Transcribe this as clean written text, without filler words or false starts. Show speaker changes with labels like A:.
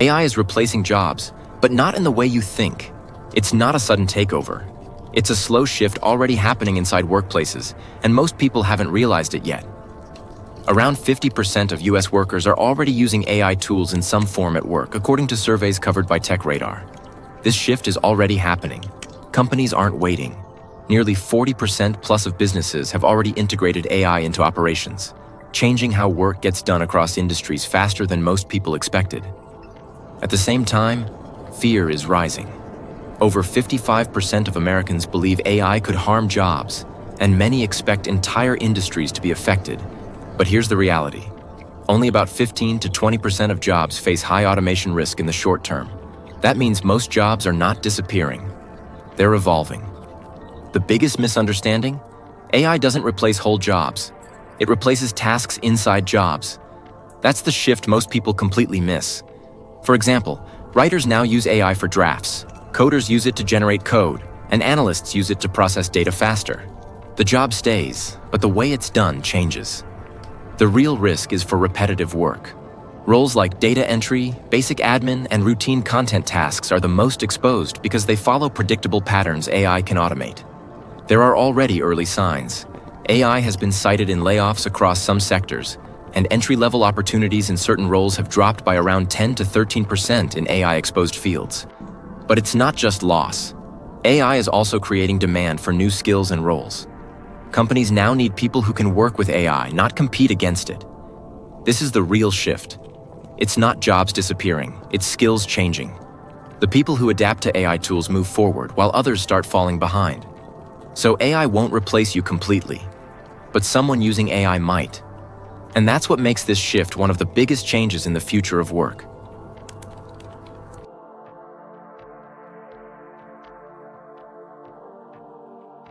A: AI is replacing jobs, but not in the way you think. It's not a sudden takeover. It's a slow shift already happening inside workplaces, and most people haven't realized it yet. Around 50% of US workers are already using AI tools in some form at work, according to surveys covered by TechRadar. This shift is already happening. Companies aren't waiting. Nearly 40% plus of businesses have already integrated AI into operations, changing how work gets done across industries faster than most people expected. At the same time, fear is rising. Over 55% of Americans believe AI could harm jobs, and many expect entire industries to be affected. But here's the reality. Only about 15 to 20% of jobs face high automation risk in the short term. That means most jobs are not disappearing. They're evolving. The biggest misunderstanding? AI doesn't replace whole jobs. It replaces tasks inside jobs. That's the shift most people completely miss. For example, writers now use AI for drafts, coders use it to generate code, and analysts use it to process data faster. The job stays, but the way it's done changes. The real risk is for repetitive work. Roles like data entry, basic admin, and routine content tasks are the most exposed because they follow predictable patterns AI can automate. There are already early signs. AI has been cited in layoffs across some sectors, and entry-level opportunities in certain roles have dropped by around 10 to 13% in AI-exposed fields. But it's not just loss. AI is also creating demand for new skills and roles. Companies now need people who can work with AI, not compete against it. This is the real shift. It's not jobs disappearing, it's skills changing. The people who adapt to AI tools move forward, while others start falling behind. So AI won't replace you completely, but someone using AI might. And that's what makes this shift one of the biggest changes in the future of work.